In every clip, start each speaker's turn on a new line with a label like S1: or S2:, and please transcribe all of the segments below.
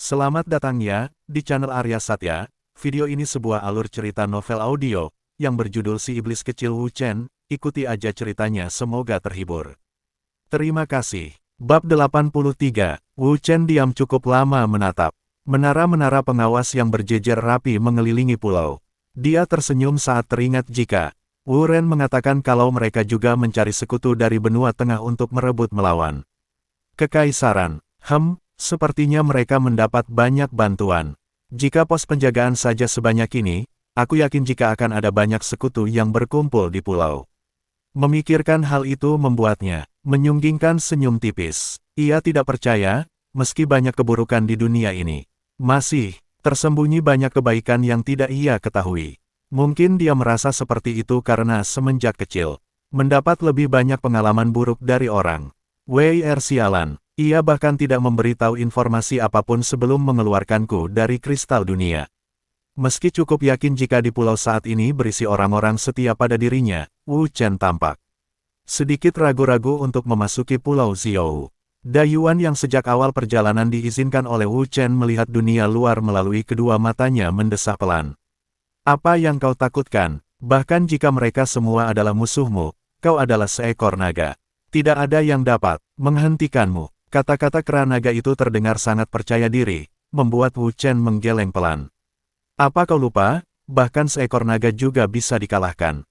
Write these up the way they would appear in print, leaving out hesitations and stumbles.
S1: Selamat datang ya, di channel Arya Satya. Video ini sebuah alur cerita novel audio, yang berjudul Si Iblis Kecil Wu Chen. Ikuti aja ceritanya, semoga terhibur. Terima kasih. Bab 83, Wu Chen diam cukup lama menatap menara-menara pengawas yang berjejer rapi mengelilingi pulau. Dia tersenyum saat teringat jika Wu Ren mengatakan kalau mereka juga mencari sekutu dari benua tengah untuk merebut melawan Kekaisaran. Sepertinya mereka mendapat banyak bantuan. Jika pos penjagaan saja sebanyak ini, aku yakin jika akan ada banyak sekutu yang berkumpul di pulau. Memikirkan hal itu membuatnya menyunggingkan senyum tipis. Ia tidak percaya, meski banyak keburukan di dunia ini, masih tersembunyi banyak kebaikan yang tidak ia ketahui. Mungkin dia merasa seperti itu karena semenjak kecil mendapat lebih banyak pengalaman buruk dari orang. WIR sialan. Ia bahkan tidak memberitahu informasi apapun sebelum mengeluarkanku dari kristal dunia. Meski cukup yakin jika di pulau saat ini berisi orang-orang setia pada dirinya, Wu Chen tampak sedikit ragu-ragu untuk memasuki pulau Xiao. Dayuan yang sejak awal perjalanan diizinkan oleh Wu Chen melihat dunia luar melalui kedua matanya mendesah pelan. Apa yang kau takutkan? Bahkan jika mereka semua adalah musuhmu, kau adalah seekor naga. Tidak ada yang dapat menghentikanmu. Kata-kata kera naga itu terdengar sangat percaya diri, membuat Wu Chen menggeleng pelan. Apa kau lupa? Bahkan seekor naga juga bisa dikalahkan.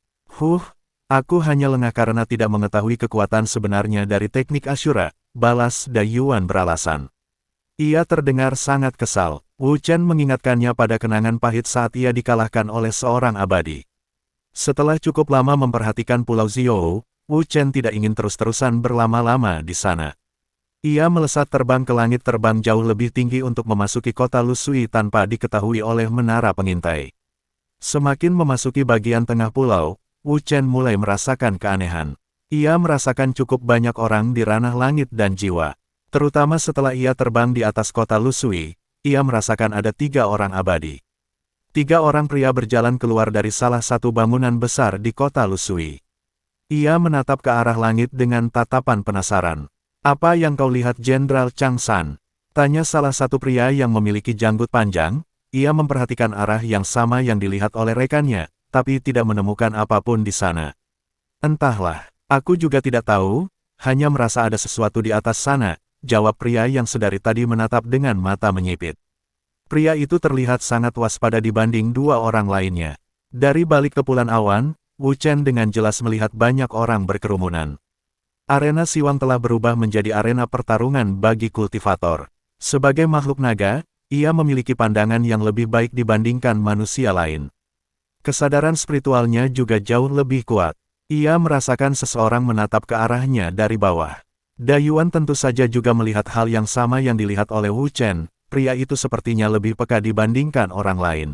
S1: Aku hanya lengah karena tidak mengetahui kekuatan sebenarnya dari teknik Ashura, balas Dayuan beralasan. Ia terdengar sangat kesal. Wu Chen mengingatkannya pada kenangan pahit saat ia dikalahkan oleh seorang abadi. Setelah cukup lama memperhatikan Pulau Xiao, Wu Chen tidak ingin terus-terusan berlama-lama di sana. Ia melesat terbang ke langit, terbang jauh lebih tinggi untuk memasuki kota Lusui tanpa diketahui oleh menara pengintai. Semakin memasuki bagian tengah pulau, Wu Chen mulai merasakan keanehan. Ia merasakan cukup banyak orang di ranah langit dan jiwa. Terutama setelah ia terbang di atas kota Lusui, ia merasakan ada 3 orang abadi. 3 orang pria berjalan keluar dari salah satu bangunan besar di kota Lusui. Ia menatap ke arah langit dengan tatapan penasaran. Apa yang kau lihat, Jenderal Chang San? Tanya salah satu pria yang memiliki janggut panjang. Ia memperhatikan arah yang sama yang dilihat oleh rekannya, tapi tidak menemukan apapun di sana. Entahlah, aku juga tidak tahu, hanya merasa ada sesuatu di atas sana, jawab pria yang sedari tadi menatap dengan mata menyipit. Pria itu terlihat sangat waspada dibanding 2 orang lainnya. Dari balik kepulan awan, Wu Chen dengan jelas melihat banyak orang berkerumunan. Arena Siwang telah berubah menjadi arena pertarungan bagi kultivator. Sebagai makhluk naga, ia memiliki pandangan yang lebih baik dibandingkan manusia lain. Kesadaran spiritualnya juga jauh lebih kuat. Ia merasakan seseorang menatap ke arahnya dari bawah. Dayuan tentu saja juga melihat hal yang sama yang dilihat oleh Wu Chen. Pria itu sepertinya lebih peka dibandingkan orang lain.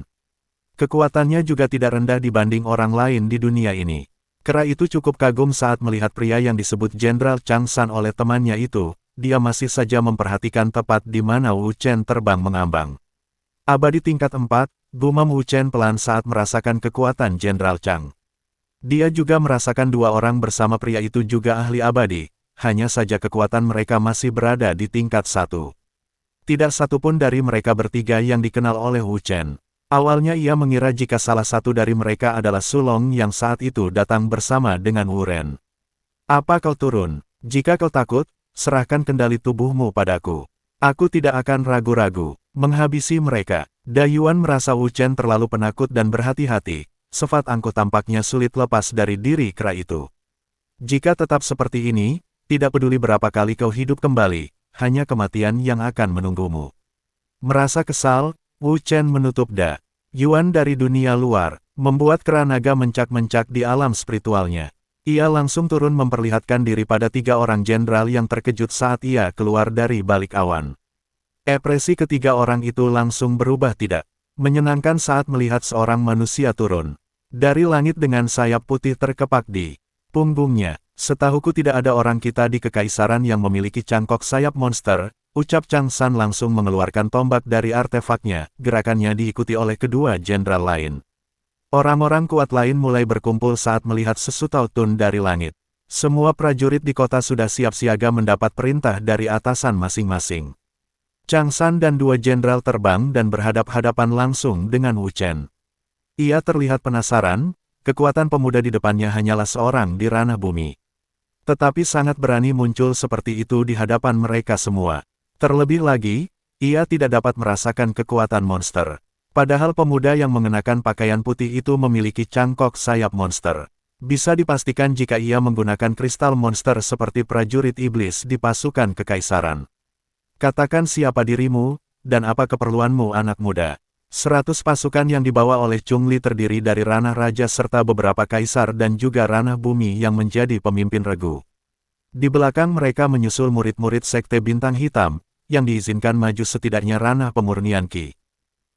S1: Kekuatannya juga tidak rendah dibanding orang lain di dunia ini. Kera itu cukup kagum saat melihat pria yang disebut Jenderal Chang San oleh temannya itu. Dia masih saja memperhatikan tepat di mana Wu Chen terbang mengambang. Abadi tingkat 4, gumam Wu Chen pelan saat merasakan kekuatan Jenderal Chang. Dia juga merasakan 2 orang bersama pria itu juga ahli abadi, hanya saja kekuatan mereka masih berada di tingkat 1. Tidak satupun dari mereka bertiga yang dikenal oleh Wu Chen. Awalnya ia mengira jika salah satu dari mereka adalah Sulong yang saat itu datang bersama dengan Wu Ren. Apa kau turun? Jika kau takut, serahkan kendali tubuhmu padaku. Aku tidak akan ragu-ragu menghabisi mereka. Dayuan merasa Wu Chen terlalu penakut dan berhati-hati. Sifat angkuh tampaknya sulit lepas dari diri kera itu. Jika tetap seperti ini, tidak peduli berapa kali kau hidup kembali, hanya kematian yang akan menunggumu. Merasa kesal, Wu Chen menutup Yuan dari dunia luar, membuat kera naga mencak-mencak di alam spiritualnya. Ia langsung turun memperlihatkan diri pada 3 orang jenderal yang terkejut saat ia keluar dari balik awan. Ekspresi ketiga orang itu langsung berubah tidak menyenangkan saat melihat seorang manusia turun dari langit dengan sayap putih terkepak di punggungnya. Setahuku tidak ada orang kita di kekaisaran yang memiliki cangkok sayap monster, ucap Chang San langsung mengeluarkan tombak dari artefaknya. Gerakannya diikuti oleh kedua jenderal lain. Orang-orang kuat lain mulai berkumpul saat melihat sesutautun dari langit. Semua prajurit di kota sudah siap siaga mendapat perintah dari atasan masing-masing. Chang San dan dua jenderal terbang dan berhadap-hadapan langsung dengan Wu Chen. Ia terlihat penasaran, kekuatan pemuda di depannya hanyalah seorang di ranah bumi. Tetapi sangat berani muncul seperti itu di hadapan mereka semua. Terlebih lagi, ia tidak dapat merasakan kekuatan monster. Padahal pemuda yang mengenakan pakaian putih itu memiliki cangkok sayap monster. Bisa dipastikan jika ia menggunakan kristal monster seperti prajurit iblis di pasukan kekaisaran. Katakan siapa dirimu, dan apa keperluanmu anak muda. 100 pasukan yang dibawa oleh Chungli terdiri dari ranah raja serta beberapa kaisar dan juga ranah bumi yang menjadi pemimpin regu. Di belakang mereka menyusul murid-murid sekte bintang hitam, yang diizinkan maju setidaknya ranah pemurnian Qi.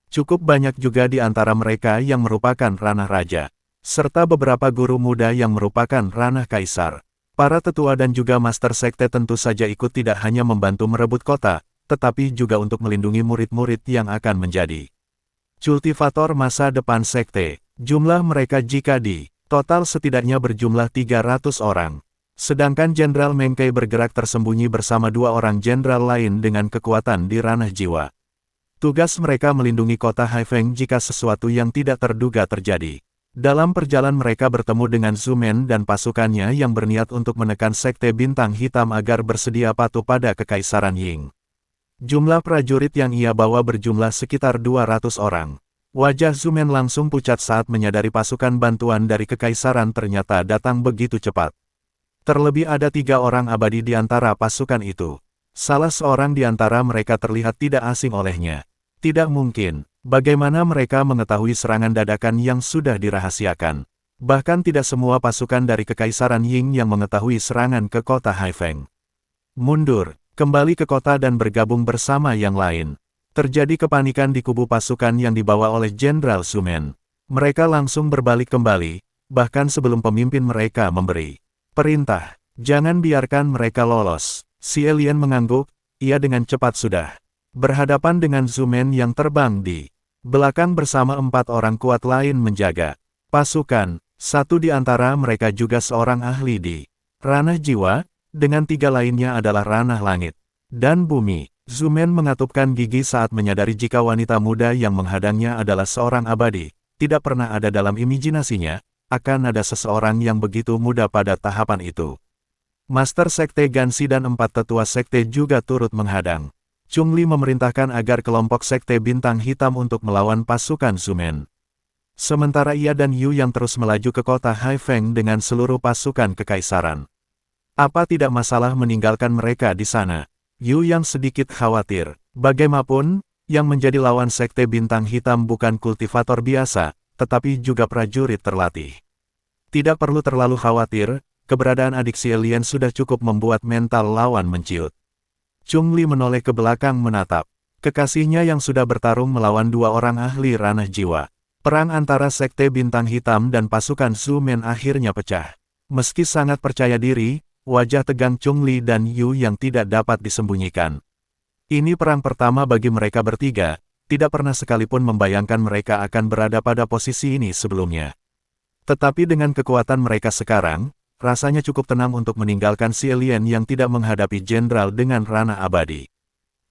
S1: Cukup banyak juga di antara mereka yang merupakan ranah raja, serta beberapa guru muda yang merupakan ranah kaisar. Para tetua dan juga master sekte tentu saja ikut tidak hanya membantu merebut kota, tetapi juga untuk melindungi murid-murid yang akan menjadi kultivator masa depan sekte. Jumlah mereka jika di total setidaknya berjumlah 300 orang. Sedangkan Jenderal Meng Kei bergerak tersembunyi bersama dua orang jenderal lain dengan kekuatan di ranah jiwa. Tugas mereka melindungi kota Haifeng jika sesuatu yang tidak terduga terjadi. Dalam perjalanan mereka bertemu dengan Zumen dan pasukannya yang berniat untuk menekan sekte bintang hitam agar bersedia patuh pada kekaisaran Ying. Jumlah prajurit yang ia bawa berjumlah sekitar 200 orang. Wajah Zumen langsung pucat saat menyadari pasukan bantuan dari kekaisaran ternyata datang begitu cepat. Terlebih ada 3 orang abadi di antara pasukan itu. Salah seorang di antara mereka terlihat tidak asing olehnya. Tidak mungkin, bagaimana mereka mengetahui serangan dadakan yang sudah dirahasiakan. Bahkan tidak semua pasukan dari kekaisaran Ying yang mengetahui serangan ke kota Haifeng. Mundur, kembali ke kota dan bergabung bersama yang lain. Terjadi kepanikan di kubu pasukan yang dibawa oleh Jenderal Zumen. Mereka langsung berbalik kembali, bahkan sebelum pemimpin mereka memberi perintah. Jangan biarkan mereka lolos. Si alien mengangguk, ia dengan cepat sudah berhadapan dengan Zumen yang terbang di belakang bersama 4 orang kuat lain menjaga pasukan. Satu di antara mereka juga seorang ahli di ranah jiwa, dengan 3 lainnya adalah ranah langit dan bumi. Zumen mengatupkan gigi saat menyadari jika wanita muda yang menghadangnya adalah seorang abadi. Tidak pernah ada dalam imajinasinya, akan ada seseorang yang begitu muda pada tahapan itu. Master Sekte Gansi dan 4 tetua sekte juga turut menghadang. Chungli memerintahkan agar kelompok sekte bintang hitam untuk melawan pasukan Zumen. Sementara ia dan Yu yang terus melaju ke kota Haifeng dengan seluruh pasukan kekaisaran. Apa tidak masalah meninggalkan mereka di sana? Yu yang sedikit khawatir. Bagaimanapun, yang menjadi lawan sekte bintang hitam bukan kultivator biasa, tetapi juga prajurit terlatih. Tidak perlu terlalu khawatir, keberadaan adik si alien sudah cukup membuat mental lawan menciut. Chungli menoleh ke belakang menatap kekasihnya yang sudah bertarung melawan 2 orang ahli ranah jiwa. Perang antara sekte bintang hitam dan pasukan Zumen akhirnya pecah. Meski sangat percaya diri, wajah tegang Chungli dan Yu yang tidak dapat disembunyikan. Ini perang pertama bagi mereka bertiga, tidak pernah sekalipun membayangkan mereka akan berada pada posisi ini sebelumnya. Tetapi dengan kekuatan mereka sekarang, rasanya cukup tenang untuk meninggalkan si alien yang tidak menghadapi jenderal dengan ranah abadi.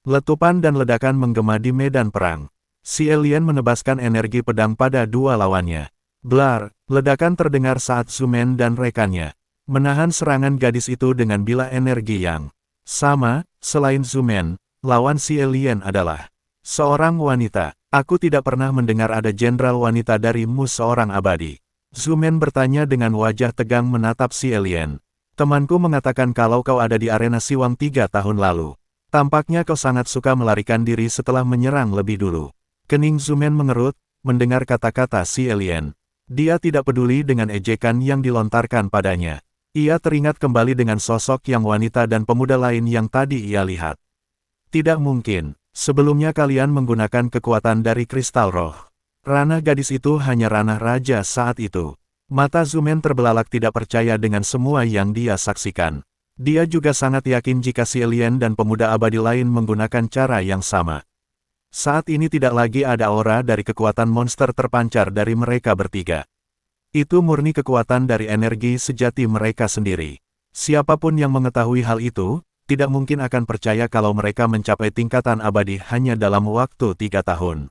S1: Letupan dan ledakan menggema di medan perang. Si alien menebaskan energi pedang pada 2 lawannya. Blar, ledakan terdengar saat Zumen dan rekannya menahan serangan gadis itu dengan bila energi yang sama. Selain Zumen, lawan si alien adalah seorang wanita. Aku tidak pernah mendengar ada jenderal wanita darimu seorang abadi. Zumen bertanya dengan wajah tegang menatap si alien. Temanku mengatakan kalau kau ada di arena Siwang 3 tahun lalu. Tampaknya kau sangat suka melarikan diri setelah menyerang lebih dulu. Kening Zumen mengerut, mendengar kata-kata si alien. Dia tidak peduli dengan ejekan yang dilontarkan padanya. Ia teringat kembali dengan sosok yang wanita dan pemuda lain yang tadi ia lihat. Tidak mungkin, sebelumnya kalian menggunakan kekuatan dari kristal roh. Ranah gadis itu hanya ranah raja saat itu. Mata Zumen terbelalak tidak percaya dengan semua yang dia saksikan. Dia juga sangat yakin jika si alien dan pemuda abadi lain menggunakan cara yang sama. Saat ini tidak lagi ada aura dari kekuatan monster terpancar dari mereka bertiga. Itu murni kekuatan dari energi sejati mereka sendiri. Siapapun yang mengetahui hal itu, tidak mungkin akan percaya kalau mereka mencapai tingkatan abadi hanya dalam waktu 3 tahun.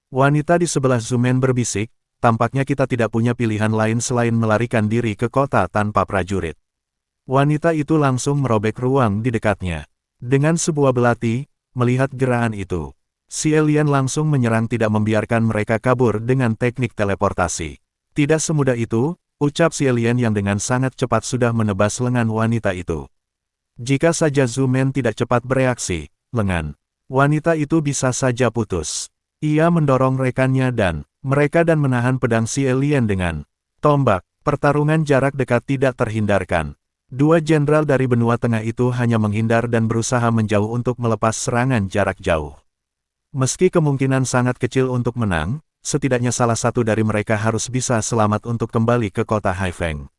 S1: Wanita di sebelah Zumen berbisik, tampaknya kita tidak punya pilihan lain selain melarikan diri ke kota tanpa prajurit. Wanita itu langsung merobek ruang di dekatnya. Dengan sebuah belati, melihat gerakan itu, si alien langsung menyerang tidak membiarkan mereka kabur dengan teknik teleportasi. Tidak semudah itu, ucap si alien yang dengan sangat cepat sudah menebas lengan wanita itu. Jika saja Zumen tidak cepat bereaksi, lengan wanita itu bisa saja putus. Ia mendorong rekannya dan menahan pedang si alien dengan tombak. Pertarungan jarak dekat tidak terhindarkan. Dua jenderal dari benua tengah itu hanya menghindar dan berusaha menjauh untuk melepas serangan jarak jauh. Meski kemungkinan sangat kecil untuk menang, setidaknya salah satu dari mereka harus bisa selamat untuk kembali ke kota Haifeng.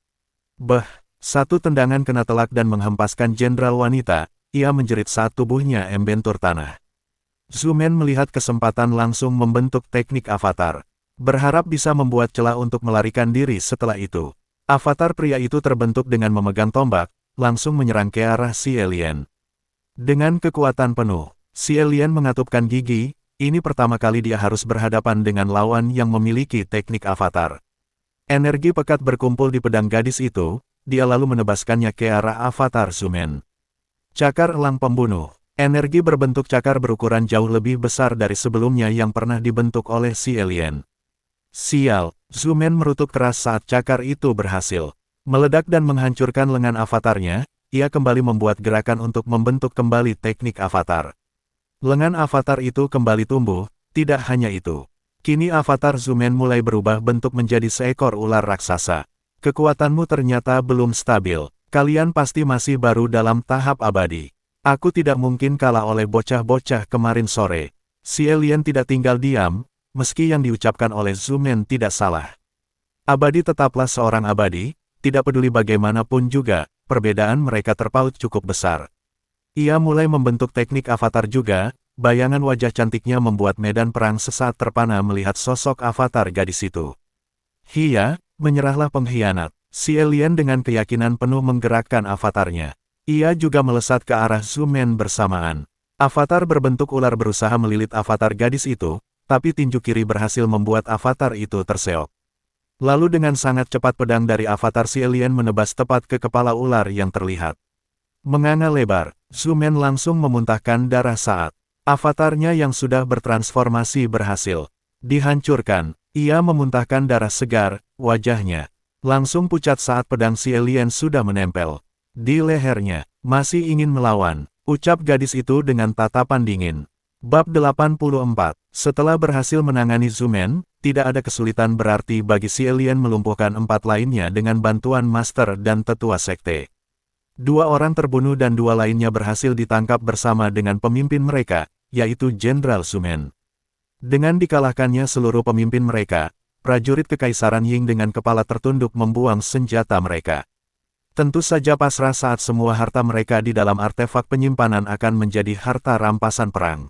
S1: Satu tendangan kena telak dan menghempaskan jenderal wanita, ia menjerit saat tubuhnya membentur tanah. Zumen melihat kesempatan langsung membentuk teknik avatar. Berharap bisa membuat celah untuk melarikan diri setelah itu. Avatar pria itu terbentuk dengan memegang tombak, langsung menyerang ke arah si alien. Dengan kekuatan penuh, si alien mengatupkan gigi. Ini pertama kali dia harus berhadapan dengan lawan yang memiliki teknik avatar. Energi pekat berkumpul di pedang gadis itu, dia lalu menebaskannya ke arah avatar Zumen. Cakar elang pembunuh. Energi berbentuk cakar berukuran jauh lebih besar dari sebelumnya yang pernah dibentuk oleh si alien. Sial, Zumen merutuk keras saat cakar itu berhasil meledak dan menghancurkan lengan avatarnya. Ia kembali membuat gerakan untuk membentuk kembali teknik avatar. Lengan avatar itu kembali tumbuh. Tidak hanya itu, kini avatar Zumen mulai berubah bentuk menjadi seekor ular raksasa. Kekuatanmu ternyata belum stabil. Kalian pasti masih baru dalam tahap abadi. Aku tidak mungkin kalah oleh bocah-bocah kemarin sore. Si alien tidak tinggal diam, meski yang diucapkan oleh Zumen tidak salah. Abadi tetaplah seorang abadi, tidak peduli bagaimanapun juga, perbedaan mereka terpaut cukup besar. Ia mulai membentuk teknik avatar juga. Bayangan wajah cantiknya membuat medan perang sesaat terpana melihat sosok avatar gadis itu. Hiya, menyerahlah pengkhianat. Si alien dengan keyakinan penuh menggerakkan avatarnya. Ia juga melesat ke arah Zumen bersamaan. Avatar berbentuk ular berusaha melilit avatar gadis itu, tapi tinju kiri berhasil membuat avatar itu terseok. Lalu dengan sangat cepat pedang dari avatar si alien menebas tepat ke kepala ular yang terlihat. Menganga lebar, Zumen langsung memuntahkan darah saat avatarnya yang sudah bertransformasi berhasil dihancurkan. Ia memuntahkan darah segar, wajahnya langsung pucat saat pedang si alien sudah menempel di lehernya. Masih ingin melawan, ucap gadis itu dengan tatapan dingin. Bab 84. Setelah berhasil menangani Zumen, tidak ada kesulitan berarti bagi si alien melumpuhkan 4 lainnya dengan bantuan master dan tetua sekte. 2 orang terbunuh dan 2 lainnya berhasil ditangkap bersama dengan pemimpin mereka, yaitu Jenderal Zumen. Dengan dikalahkannya seluruh pemimpin mereka, prajurit Kekaisaran Ying dengan kepala tertunduk membuang senjata mereka. Tentu saja pasrah saat semua harta mereka di dalam artefak penyimpanan akan menjadi harta rampasan perang.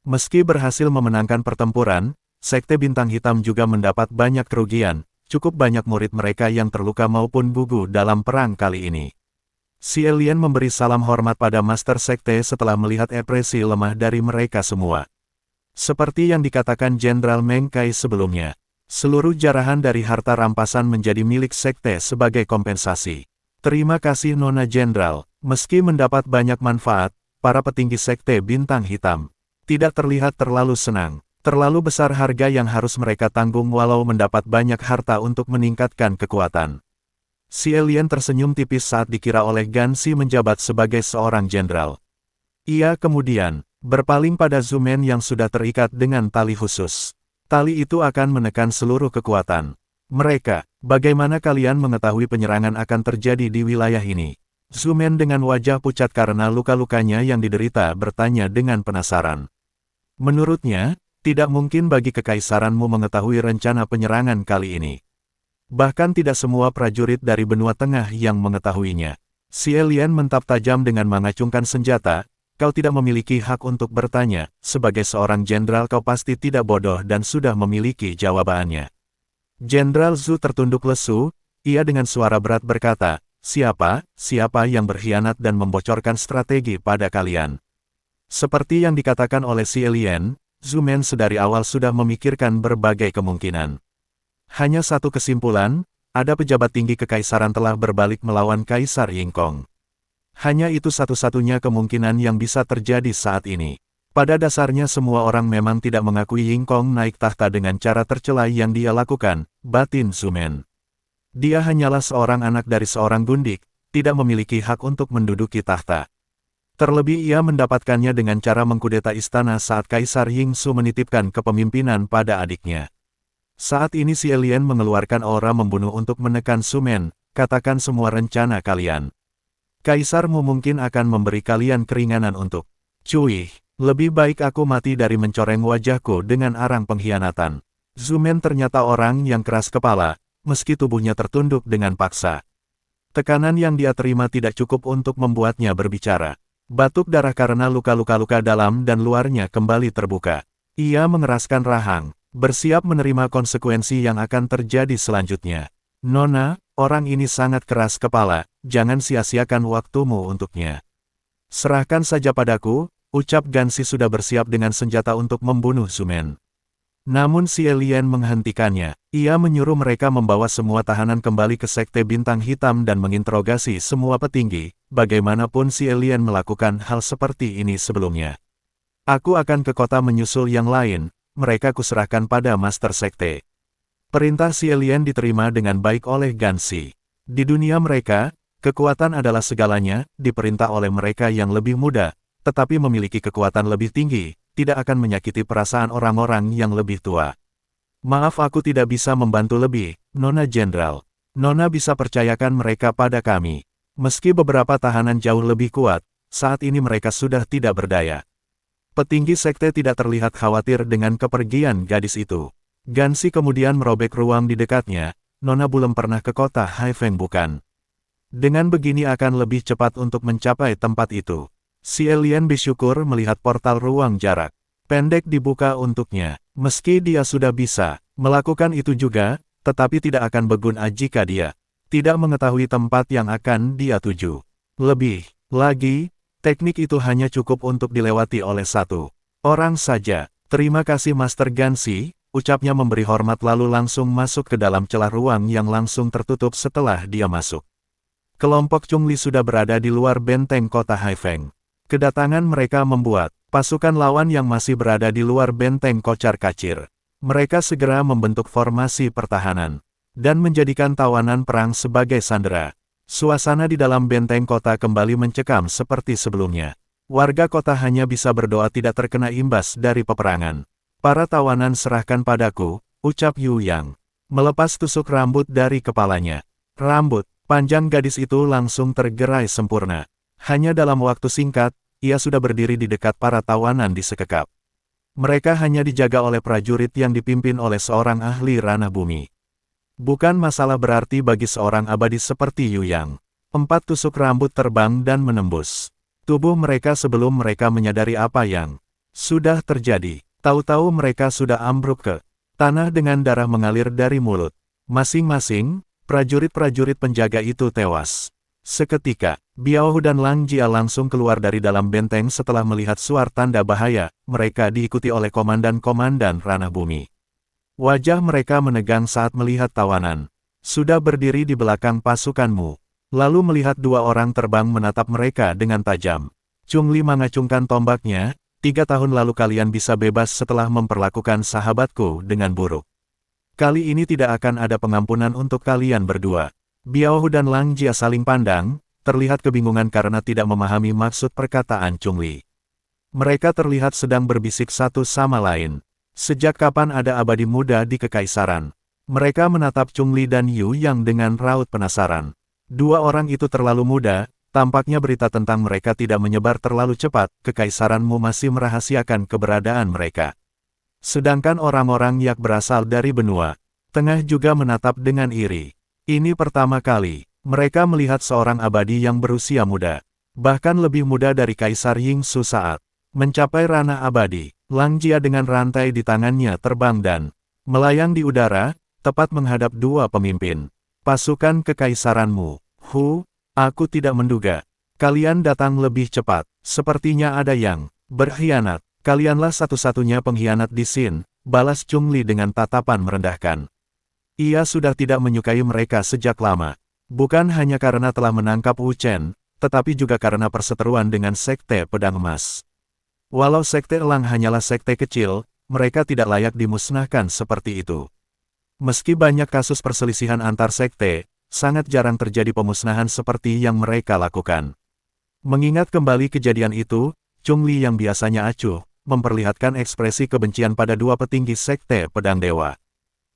S1: Meski berhasil memenangkan pertempuran, Sekte Bintang Hitam juga mendapat banyak kerugian, cukup banyak murid mereka yang terluka maupun gugur dalam perang kali ini. Si alien memberi salam hormat pada Master Sekte setelah melihat ekspresi lemah dari mereka semua. Seperti yang dikatakan Jenderal Meng Kai sebelumnya, seluruh jarahan dari harta rampasan menjadi milik Sekte sebagai kompensasi. Terima kasih Nona Jenderal, meski mendapat banyak manfaat, para petinggi Sekte Bintang Hitam tidak terlihat terlalu senang. Terlalu besar harga yang harus mereka tanggung walau mendapat banyak harta untuk meningkatkan kekuatan. Si alien tersenyum tipis saat dikira oleh Gansi menjabat sebagai seorang jenderal. Ia kemudian berpaling pada Zumen yang sudah terikat dengan tali khusus. Tali itu akan menekan seluruh kekuatan mereka. Bagaimana kalian mengetahui penyerangan akan terjadi di wilayah ini? Zumen dengan wajah pucat karena luka-lukanya yang diderita bertanya dengan penasaran. Menurutnya, tidak mungkin bagi kekaisaranmu mengetahui rencana penyerangan kali ini. Bahkan tidak semua prajurit dari benua tengah yang mengetahuinya. Si alien mentap tajam dengan mengacungkan senjata. Kau tidak memiliki hak untuk bertanya. Sebagai seorang jenderal kau pasti tidak bodoh dan sudah memiliki jawabannya. Jenderal Zhu tertunduk lesu. Ia dengan suara berat berkata, Siapa yang berkhianat dan membocorkan strategi pada kalian? Seperti yang dikatakan oleh Xie Lian, Zhu Men sedari awal sudah memikirkan berbagai kemungkinan. Hanya satu kesimpulan, ada pejabat tinggi kekaisaran telah berbalik melawan Kaisar Yingkong. Hanya itu satu-satunya kemungkinan yang bisa terjadi saat ini. Pada dasarnya semua orang memang tidak mengakui Yingkong naik tahta dengan cara tercela yang dia lakukan, batin Zhu Men. Dia hanyalah seorang anak dari seorang gundik, tidak memiliki hak untuk menduduki tahta. Terlebih ia mendapatkannya dengan cara mengkudeta istana saat Kaisar Yingsu menitipkan kepemimpinan pada adiknya. Saat ini Xie Lian mengeluarkan aura membunuh untuk menekan Zhu Men, katakan semua rencana kalian. Kaisarmu mungkin akan memberi kalian keringanan untuk. Cui, lebih baik aku mati dari mencoreng wajahku dengan arang pengkhianatan. Zhu Men ternyata orang yang keras kepala, meski tubuhnya tertunduk dengan paksa. Tekanan yang dia terima tidak cukup untuk membuatnya berbicara. Batuk darah karena luka-luka dalam dan luarnya kembali terbuka. Ia mengeraskan rahang, bersiap menerima konsekuensi yang akan terjadi selanjutnya. Nona, orang ini sangat keras kepala, jangan sia-siakan waktumu untuknya. Serahkan saja padaku, ucap Gansi sudah bersiap dengan senjata untuk membunuh Zhu Men. Namun Xie Lian menghentikannya. Ia menyuruh mereka membawa semua tahanan kembali ke Sekte Bintang Hitam dan menginterogasi semua petinggi, bagaimanapun Xie Lian melakukan hal seperti ini sebelumnya. Aku akan ke kota menyusul yang lain, mereka kuserahkan pada Master Sekte. Perintah Xie Lian diterima dengan baik oleh Gansi. Di dunia mereka, kekuatan adalah segalanya, diperintah oleh mereka yang lebih muda, tetapi memiliki kekuatan lebih tinggi, tidak akan menyakiti perasaan orang-orang yang lebih tua. Maaf aku tidak bisa membantu lebih, Nona Jenderal. Nona bisa percayakan mereka pada kami. Meski beberapa tahanan jauh lebih kuat, saat ini mereka sudah tidak berdaya. Petinggi sekte tidak terlihat khawatir dengan kepergian gadis itu. Gansi kemudian merobek ruang di dekatnya, Nona belum pernah ke kota Haifeng bukan? Dengan begini akan lebih cepat untuk mencapai tempat itu. Xie Lian bersyukur melihat portal ruang jarak pendek dibuka untuknya. Meski dia sudah bisa melakukan itu juga, tetapi tidak akan berguna jika dia tidak mengetahui tempat yang akan dia tuju. Lebih lagi, teknik itu hanya cukup untuk dilewati oleh satu orang saja. Terima kasih Master Gansi, ucapnya memberi hormat lalu langsung masuk ke dalam celah ruang yang langsung tertutup setelah dia masuk. Kelompok Chungli sudah berada di luar benteng kota Haifeng. Kedatangan mereka membuat pasukan lawan yang masih berada di luar benteng kocar-kacir. Mereka segera membentuk formasi pertahanan dan menjadikan tawanan perang sebagai sandera. Suasana di dalam benteng kota kembali mencekam seperti sebelumnya. Warga kota hanya bisa berdoa tidak terkena imbas dari peperangan. Para tawanan serahkan padaku, ucap Yu Yang. Melepas tusuk rambut dari kepalanya. Rambut panjang gadis itu langsung tergerai sempurna. Hanya dalam waktu singkat, ia sudah berdiri di dekat para tawanan di sekekap. Mereka hanya dijaga oleh prajurit yang dipimpin oleh seorang ahli ranah bumi. Bukan masalah berarti bagi seorang abadi seperti Yu Yang. 4 tusuk rambut terbang dan menembus tubuh mereka sebelum mereka menyadari apa yang sudah terjadi. Tahu-tahu mereka sudah ambruk ke tanah dengan darah mengalir dari mulut. Masing-masing, prajurit-prajurit penjaga itu tewas. Seketika, Biao dan Lang Jia langsung keluar dari dalam benteng setelah melihat suar tanda bahaya. Mereka diikuti oleh komandan-komandan ranah bumi. Wajah mereka menegang saat melihat tawanan sudah berdiri di belakang pasukanmu. Lalu melihat 2 orang terbang menatap mereka dengan tajam. Chungli mengacungkan tombaknya. 3 tahun lalu kalian bisa bebas setelah memperlakukan sahabatku dengan buruk. Kali ini tidak akan ada pengampunan untuk kalian berdua. Biao dan Lang Jia saling pandang, terlihat kebingungan karena tidak memahami maksud perkataan Chungli. Mereka terlihat sedang berbisik satu sama lain. Sejak kapan ada abadi muda di kekaisaran? Mereka menatap Chungli dan Yu Yang dengan raut penasaran. 2 orang itu terlalu muda, tampaknya berita tentang mereka tidak menyebar terlalu cepat, kekaisaranmu masih merahasiakan keberadaan mereka. Sedangkan orang-orang yang berasal dari benua tengah juga menatap dengan iri. Ini pertama kali mereka melihat seorang abadi yang berusia muda, bahkan lebih muda dari Kaisar Yingsu saat mencapai ranah abadi. Lang Jia dengan rantai di tangannya terbang dan melayang di udara, tepat menghadap 2 pemimpin pasukan kekaisaranmu. Aku tidak menduga. Kalian datang lebih cepat. Sepertinya ada yang berkhianat. Kalianlah satu-satunya pengkhianat di Sin, balas Chungli dengan tatapan merendahkan. Ia sudah tidak menyukai mereka sejak lama. Bukan hanya karena telah menangkap Wu Chen, tetapi juga karena perseteruan dengan Sekte Pedang Emas. Walau Sekte Elang hanyalah sekte kecil, mereka tidak layak dimusnahkan seperti itu. Meski banyak kasus perselisihan antar sekte, sangat jarang terjadi pemusnahan seperti yang mereka lakukan. Mengingat kembali kejadian itu, Chungli yang biasanya acuh, memperlihatkan ekspresi kebencian pada dua petinggi Sekte Pedang Dewa.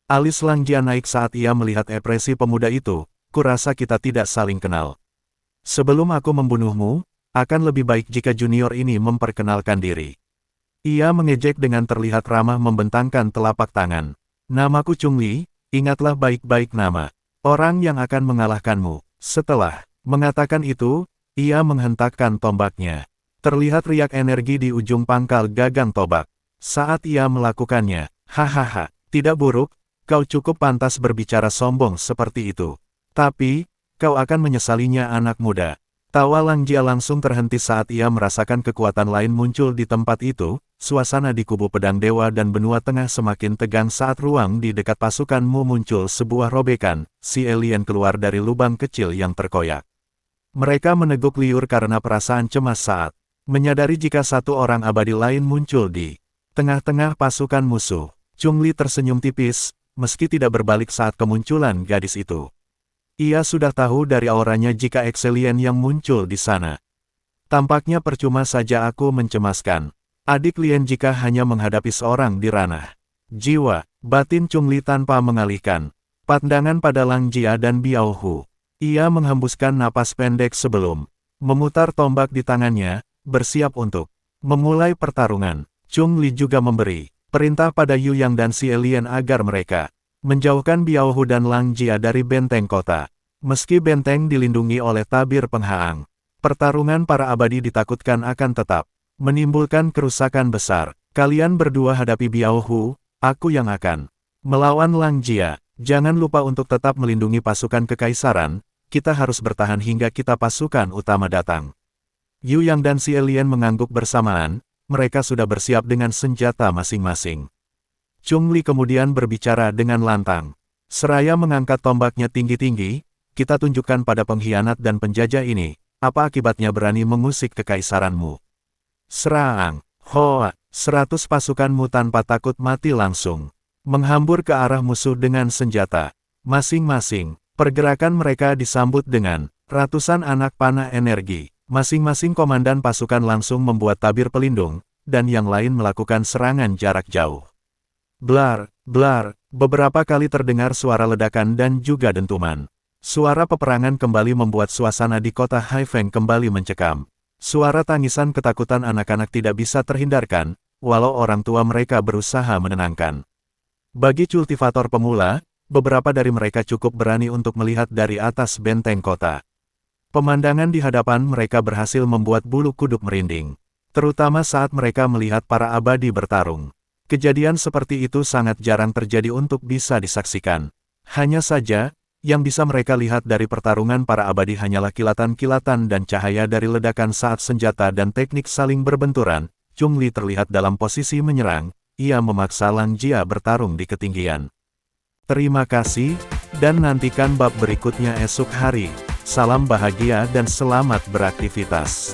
S1: Alis Lang Jia naik saat ia melihat ekspresi pemuda itu, kurasa kita tidak saling kenal. Sebelum aku membunuhmu, akan lebih baik jika junior ini memperkenalkan diri. Ia mengejek dengan terlihat ramah membentangkan telapak tangan. Namaku Chungli, ingatlah baik-baik nama orang yang akan mengalahkanmu. Setelah mengatakan itu, ia menghentakkan tombaknya. Terlihat riak energi di ujung pangkal gagang tombak. Saat ia melakukannya, hahaha, tidak buruk, kau cukup pantas berbicara sombong seperti itu. Tapi, kau akan menyesalinya anak muda. Tawa Lang Jia langsung terhenti saat ia merasakan kekuatan lain muncul di tempat itu. Suasana di kubu pedang dewa dan benua tengah semakin tegang saat ruang di dekat pasukanmu muncul sebuah robekan. Si alien keluar dari lubang kecil yang terkoyak. Mereka meneguk liur karena perasaan cemas saat menyadari jika satu orang abadi lain muncul di tengah-tengah pasukan musuh. Chungli tersenyum tipis, meski tidak berbalik saat kemunculan gadis itu. Ia sudah tahu dari auranya jika ex-alien yang muncul di sana. Tampaknya percuma saja aku mencemaskan adik Lien jika hanya menghadapi seorang di ranah jiwa. Batin Chungli tanpa mengalihkan pandangan pada Lang Jia dan Biao Hu. Ia menghembuskan napas pendek sebelum memutar tombak di tangannya, bersiap untuk memulai pertarungan. Chungli juga memberi perintah pada Yu Yang dan si alien agar mereka menjauhkan Biao Hu dan Lang Jia dari benteng kota. Meski benteng dilindungi oleh tabir penghalang, pertarungan para abadi ditakutkan akan tetap menimbulkan kerusakan besar. Kalian berdua hadapi Biao Hu, aku yang akan melawan Lang Jia. Jangan lupa untuk tetap melindungi pasukan kekaisaran, kita harus bertahan hingga kita pasukan utama datang. Yu Yang dan si alien mengangguk bersamaan, mereka sudah bersiap dengan senjata masing-masing. Chungli kemudian berbicara dengan lantang. Seraya mengangkat tombaknya tinggi-tinggi, kita tunjukkan pada pengkhianat dan penjajah ini, apa akibatnya berani mengusik kekaisaranmu. Serang, Hoa, 100 pasukanmu tanpa takut mati langsung menghambur ke arah musuh dengan senjata masing-masing. Pergerakan mereka disambut dengan ratusan anak panah energi. Masing-masing komandan pasukan langsung membuat tabir pelindung, dan yang lain melakukan serangan jarak jauh. Blar, blar, beberapa kali terdengar suara ledakan dan juga dentuman. Suara peperangan kembali membuat suasana di kota Haifeng kembali mencekam. Suara tangisan ketakutan anak-anak tidak bisa terhindarkan, walau orang tua mereka berusaha menenangkan. Bagi cultivator pemula, beberapa dari mereka cukup berani untuk melihat dari atas benteng kota. Pemandangan di hadapan mereka berhasil membuat bulu kuduk merinding, terutama saat mereka melihat para abadi bertarung. Kejadian seperti itu sangat jarang terjadi untuk bisa disaksikan. Hanya saja, yang bisa mereka lihat dari pertarungan para abadi hanyalah kilatan-kilatan dan cahaya dari ledakan saat senjata dan teknik saling berbenturan. Chungli terlihat dalam posisi menyerang, ia memaksa Lang Jia bertarung di ketinggian. Terima kasih, dan nantikan bab berikutnya esok hari. Salam bahagia dan selamat beraktivitas.